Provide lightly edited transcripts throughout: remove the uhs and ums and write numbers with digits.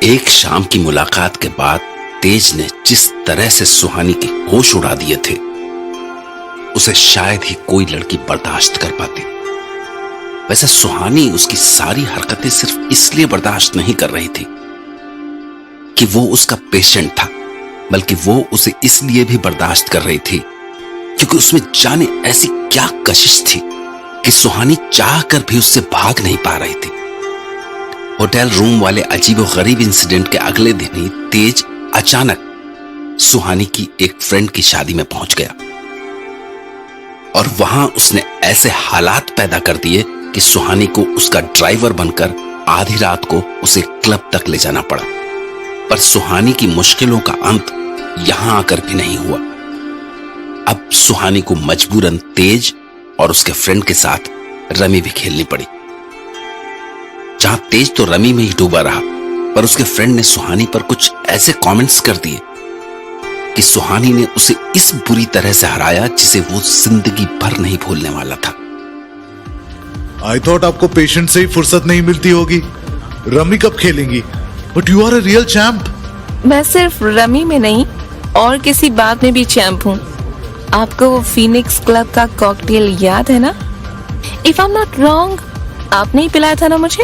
एक शाम की मुलाकात के बाद तेज ने जिस तरह से सुहानी के होश उड़ा दिए थे, उसे शायद ही कोई लड़की बर्दाश्त कर पाती। वैसे सुहानी उसकी सारी हरकतें सिर्फ इसलिए बर्दाश्त नहीं कर रही थी कि वो उसका पेशेंट था, बल्कि वो उसे इसलिए भी बर्दाश्त कर रही थी क्योंकि उसमें जाने ऐसी क्या कशिश थी कि सुहानी चाहकर भी उससे भाग नहीं पा रही थी। होटल रूम वाले अजीबोगरीब इंसिडेंट के अगले दिन ही तेज अचानक सुहानी की एक फ्रेंड की शादी में पहुंच गया और वहां उसने ऐसे हालात पैदा कर दिए कि सुहानी को उसका ड्राइवर बनकर आधी रात को उसे क्लब तक ले जाना पड़ा। पर सुहानी की मुश्किलों का अंत यहां आकर भी नहीं हुआ। अब सुहानी को मजबूरन तेज और उसके फ्रेंड के साथ रमी भी खेलनी पड़ी। जहां तेज तो रमी में ही डूबा रहा, पर उसके फ्रेंड ने सुहानी पर कुछ ऐसे कमेंट्स कर दिए कि सुहानी ने उसे इस बुरी तरह से हराया जिसे वो जिंदगी भर नहीं भूलने वाला था। आई थॉट आपको पेशेंट से ही फुर्सत नहीं मिलती होगी। रमी कब खेलेंगी? But you are a real champ. मैं सिर्फ रमी में नहीं और किसी बात में भी चैंप हूँ। आपको वो फीनिक्स क्लब का कॉकटेल याद है ना? If I am not wrong, आपने ही पिलाया था ना मुझे?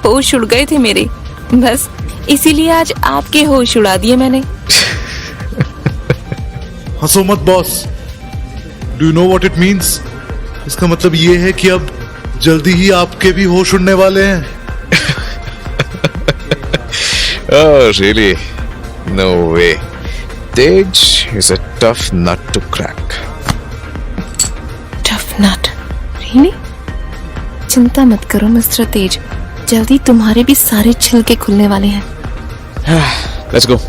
होश उड़ गए थे मेरे, बस इसीलिए आज आपके होश उड़ा दिए मैंने। हंसो मत boss. Do you know what it means? इसका मतलब ये है कि अब जल्दी ही आपके भी होश उड़ने वाले हैं। Oh, really? No way. Tej is a tough nut to crack. Tough nut? Really? चिंता मत करो मिस्टर तेज, जल्दी तुम्हारे भी सारे छिलके खुलने वाले हैं। Let's go.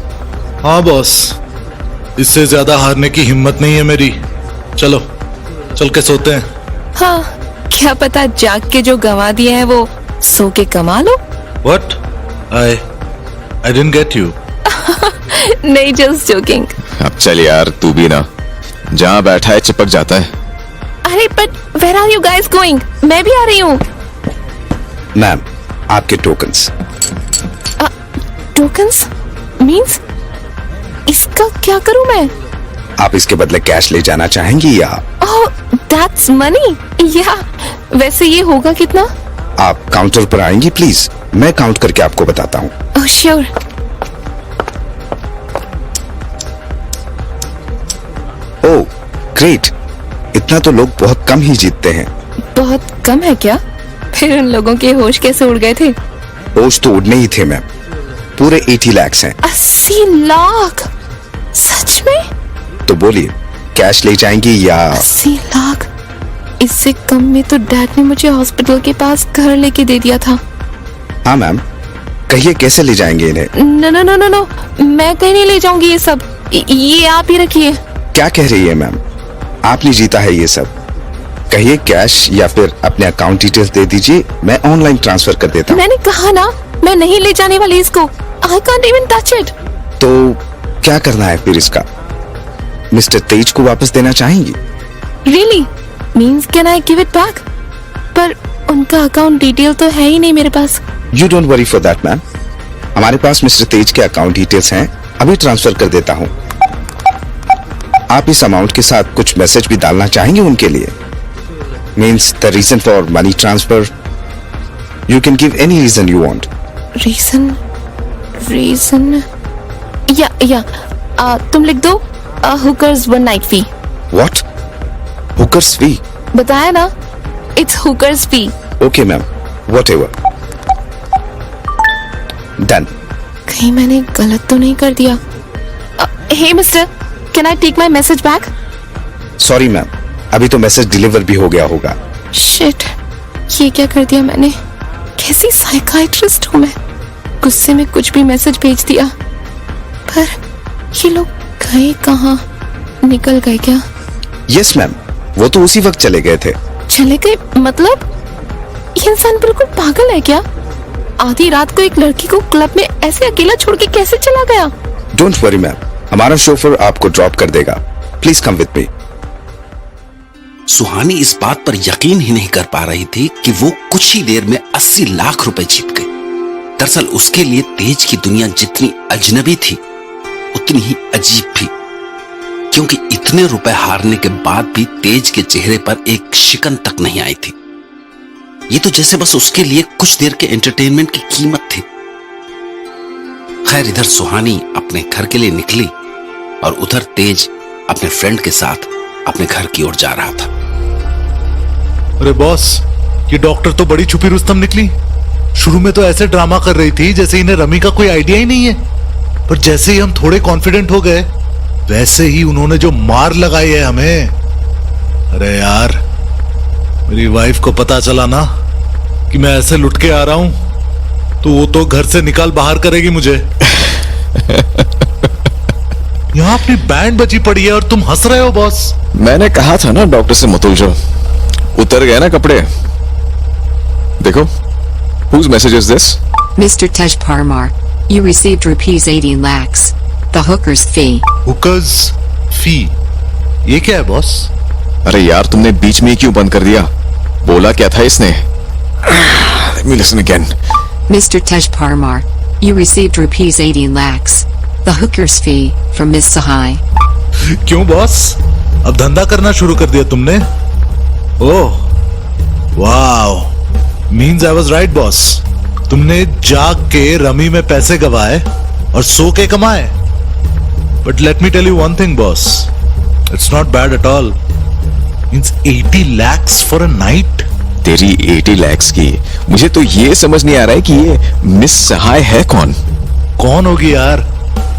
हाँ बॉस, इससे ज्यादा हारने की हिम्मत नहीं है मेरी। चलो चल के सोते हैं। हाँ, क्या पता जाग के जो गंवा दिए हैं वो सो के कमा लो। What? I didn't get you. नहीं, जस्ट जोकिंग। अब चल यार, तू भी ना, जहाँ बैठा है चिपक जाता है। अरे but where are you guys going? मैं भी आ रही हूँ। मैम, आपके टोकन्स। Tokens means? इसका क्या करूँ मैं? आप इसके बदले कैश ले जाना चाहेंगी या? ओह, दैट्स मनी। या वैसे ये होगा कितना? आप काउंटर पर आएंगी प्लीज, मैं काउंट करके आपको बताता हूँ। Oh sure. ओह ग्रेट, इतना तो लोग बहुत कम ही जीतते हैं। बहुत कम है क्या? फिर उन लोगों के होश कैसे उड़ गए थे? होश तो उड़ने ही थे मैम, पूरे 80 लाख हैं। 80 लाख? सच में? तो बोलिए, कैश ले जाएंगी या? 80 लाख? इससे कम में तो डैड ने मुझे हॉस्पिटल के पास घर लेके दे दिया था। हाँ मैम, कहिए कैसे ले जाएंगे इन्हें? No no no no no, मैं कहीं नहीं ले जाऊंगी ये सब। ये आप ही रखिए। क्या कह रही है मैम? आपने जीता है ये सब। कहिए कैश या फिर अपने अकाउंट डिटेल्स दे दीजिए, मैं ऑनलाइन ट्रांसफर कर देता हूँ। मैंने कहा ना, मैं नहीं ले जाने वाली इसको। I can't even touch it. तो क्या करना है फिर इसका? मिस्टर तेज को वापस देना चाहेंगी? Really? Means can I give it back? पर उनका अकाउंट डिटेल तो है ही नहीं मेरे पास। You don't worry for that ma'am, हमारे पास मिस्टर तेज के अकाउंट डिटेल्स हैं, अभी ट्रांसफर कर देता हूँ। आप इस अमाउंट के साथ कुछ मैसेज भी डालना चाहेंगे उनके लिए? Means the reason for money transfer. You can give any reason you want. Reason या तुम लिख दो hookers 1 night fee. What? Hookers fee? बताया ना, it's hookers fee. Okay ma'am, whatever. Done. कहीं मैंने गलत तो नहीं कर दिया? Hey mister, can I take my message back? Sorry ma'am, अभी तो मैसेज डिलीवर भी हो गया होगा। शिट, ये क्या कर दिया मैंने? कैसी साइकाइट्रिस्ट हूँ मैं, गुस्से में कुछ भी मैसेज भेज दिया। पर ये लोग गए कहाँ? निकल गए क्या? यस मैम, वो तो उसी वक्त चले गए थे। चले गए मतलब? ये इंसान बिल्कुल पागल है क्या? आधी रात को एक लड़की को क्लब में ऐसे अकेला छोड़ के कैसे चला गया? डोंट वरी मैम, हमारा शोफर आपको ड्रॉप कर देगा। Please come with me. सुहानी इस बात पर यकीन ही नहीं कर पा रही थी कि वो कुछ ही देर में 80 लाख रुपए जीत गई। दरअसल उसके लिए तेज की दुनिया जितनी अजनबी थी उतनी ही अजीब भी, क्योंकि इतने रुपए हारने के बाद भी तेज के चेहरे पर एक शिकन तक नहीं आई थी। ये तो जैसे बस उसके लिए कुछ देर के एंटरटेनमेंट की कीमत थी। खैर, इधर सुहानी अपने घर के लिए निकली और उधर तेज अपने फ्रेंड के साथ अपने घर की ओर जा रहा था। अरे बॉस, ये डॉक्टर तो बड़ी छुपी रुस्तम निकली। शुरू में तो ऐसे ड्रामा कर रही थी जैसे इन्हें रमी का कोई आइडिया ही नहीं है, पर जैसे ही हम थोड़े कॉन्फिडेंट हो गए वैसे ही उन्होंने जो मार लगाई है हमें। अरे यार, मेरी वाइफ को पता चला ना कि मैं ऐसे लुट के आ रहा हूं तो वो तो घर से निकाल बाहर करेगी मुझे। यहाँ अपनी बैंड बजी पड़ी है और तुम हंस रहे हो बॉस। मैंने कहा था ना डॉक्टर से मत उलझो, उतर गए ना कपड़े। देखो, whose message is this? Mr. Tej Parmar, you received rupees 18 lakhs. The hooker's fee. Hookers fee, ये क्या है बॉस? अरे यार, तुमने बीच में ही क्यों बंद कर दिया? बोला क्या था इसने? Let me listen again. Mr. Tej Parmar, you received rupees 18 lakhs. The hooker's fee from Miss Sahai. क्यों बॉस, अब धंधा करना शुरू कर दिया तुमने? Oh, wow, means I was right boss. तुमने जाग के रमी में पैसे गवाए और सो के कमाए। But let me tell you one thing boss, it's not bad at all. Means 80 lakhs for a night. तेरी 80 lakhs की मुझे तो ये समझ नहीं आ रहा है कि ये मिस सहाय है कौन? कौन होगी यार?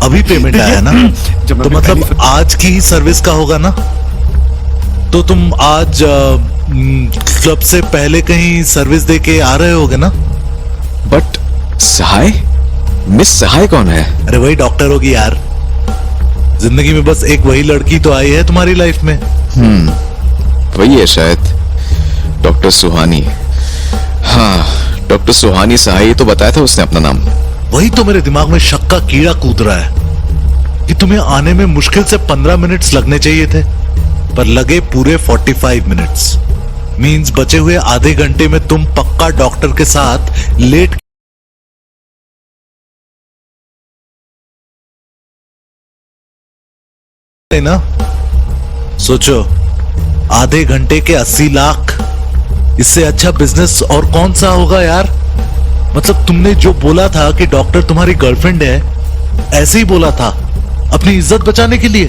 अभी पेमेंट आया ना, तो मतलब आज की ही सर्विस का होगा ना। तो तुम आज क्लब से पहले कहीं सर्विस दे के आ रहे होगे ना? बट सहाय, मिस सहाय कौन है? अरे वही डॉक्टर होगी यार। जिंदगी में बस एक वही लड़की तो आई है तुम्हारी लाइफ में। वही है शायद, डॉक्टर सुहानी। हाँ, डॉक्टर सुहानी सहाय तो बताया था उसने अपना नाम। वही तो मेरे दिमाग में शक का कीड़ा कूद रहा है कि तुम्हें आने में मुश्किल से 15 मिनट्स लगने चाहिए थे, पर लगे पूरे 45 मिनट्स। मींस बचे हुए आधे घंटे में तुम पक्का डॉक्टर के साथ लेट ना। सोचो, आधे घंटे के 80 लाख, इससे अच्छा बिजनेस और कौन सा होगा यार। मतलब तुमने जो बोला था कि डॉक्टर तुम्हारी गर्लफ्रेंड है, ऐसे ही बोला था अपनी इज्जत बचाने के लिए।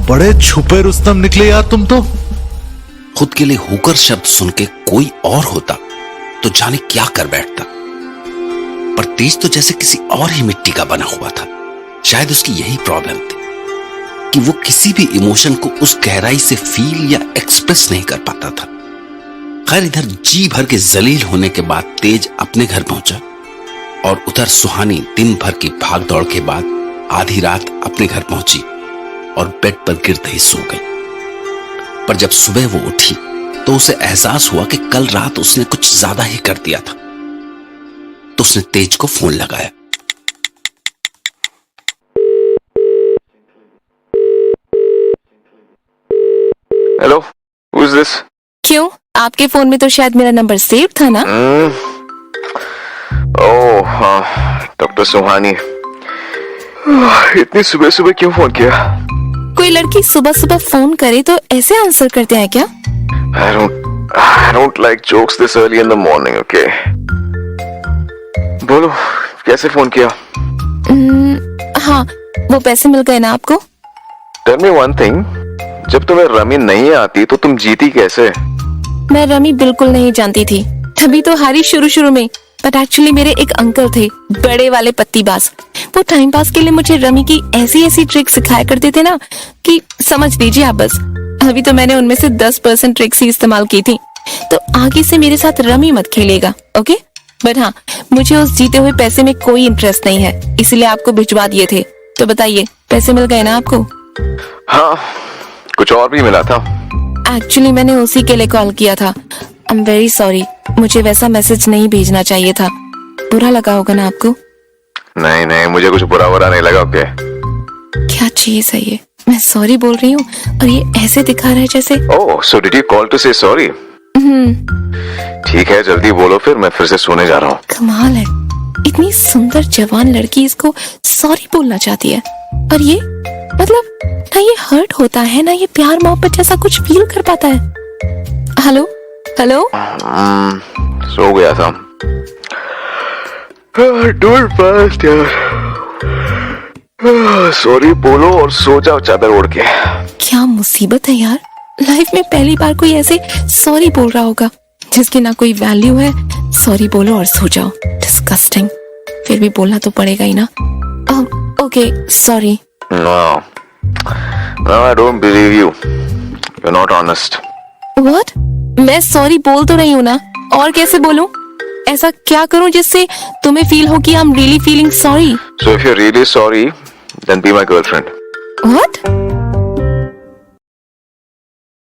बड़े छुपे रुस्तम निकले यार तुम तो। खुद के लिए हुकर शब्द सुन के कोई और होता तो जाने क्या कर बैठता, पर तेज तो जैसे किसी और ही मिट्टी का बना हुआ था। शायद उसकी यही प्रॉब्लम थी कि वो किसी भी इमोशन को उस गहराई से फील या एक्सप्रेस नहीं कर पाता था। खैर, इधर जी भर के जलील होने के बाद तेज अपने घर पहुंचा और उधर सुहानी दिन भर की भाग दौड़ के बाद आधी रात अपने घर पहुंची और बेड पर गिरते ही सो गई। पर जब सुबह वो उठी तो उसे एहसास हुआ कि कल रात उसने कुछ ज्यादा ही कर दिया था। तो उसने तेज को फोन लगाया। Hello, who is this? क्यों, आपके फोन में तो शायद मेरा नंबर सेव था ना? ओह हाँ, डॉक्टर सुहानी। इतनी सुबह सुबह क्यों फोन किया? कोई लड़की सुबह सुबह फोन करे तो ऐसे आंसर करते हैं क्या? I don't like jokes this early in the morning, okay? बोलो, कैसे फोन किया? हाँ, वो पैसे मिल गए ना आपको? Tell me one thing, जब तुम्हें रमी नहीं आती तो तुम जीती कैसे? मैं रमी बिल्कुल नहीं जानती थी, तभी तो हारी शुरू में। बट एक्चुअली मेरे एक अंकल थे, बड़े वाले पत्तीबाज। वो टाइम पास के लिए मुझे रमी की ऐसी ट्रिक सिखाया करते थे ना कि समझ लीजिए आप बस। अभी तो मैंने उनमें से 10% ट्रिक्स ही इस्तेमाल की थी, तो आगे से मेरे साथ रमी मत खेलेगा, ओके? बट हाँ, मुझे उस जीते हुए पैसे में कोई इंटरेस्ट नहीं है, इसलिए आपको भिजवा दिए थे। तो बताइए, पैसे मिल गए ना आपको? हाँ, कुछ और भी मिला था। एक्चुअली मैंने उसी के लिए कॉल किया था। आई एम वेरी सॉरी, मुझे वैसा मैसेज नहीं भेजना चाहिए था। बुरा लगा होगा ना आपको? नहीं, मुझे कुछ बुरा नहीं लगा, ओके? क्या चीज है ये? मैं सॉरी बोल रही हूँ और ये ऐसे दिखा रहा है जैसे। Oh, so did you call to say sorry? ठीक है, जल्दी बोलो, फिर मैं फिर से सोने जा रहा हूँ। कमाल है, इतनी सुंदर जवान लड़की इसको सॉरी बोलना चाहती है, और ये मतलब ना ये हर्ट होता है ना ये प्यार मोहब्बत जैसा कुछ फील कर पाता है। हेलो हेलो, सो गया था। डोंट फास्ट यार, सॉरी बोलो और सो जाओ चादर ओढ़ के। क्या मुसीबत है यार, लाइफ में पहली बार कोई ऐसे सॉरी बोल रहा होगा जिसकी ना कोई वैल्यू है। सॉरी बोलो और सो जाओ, डिस्गस्टिंग। फिर भी बोलना तो पड़ेगा ही ना। Okay sorry. No, I don't believe you. You're not honest. What? मैं सॉरी बोल तो रही हूँ ना, और कैसे बोलूं? ऐसा क्या करूं जिससे तुम्हें फील हो कि I am really feeling sorry? So if you're really sorry, then be my girlfriend. What?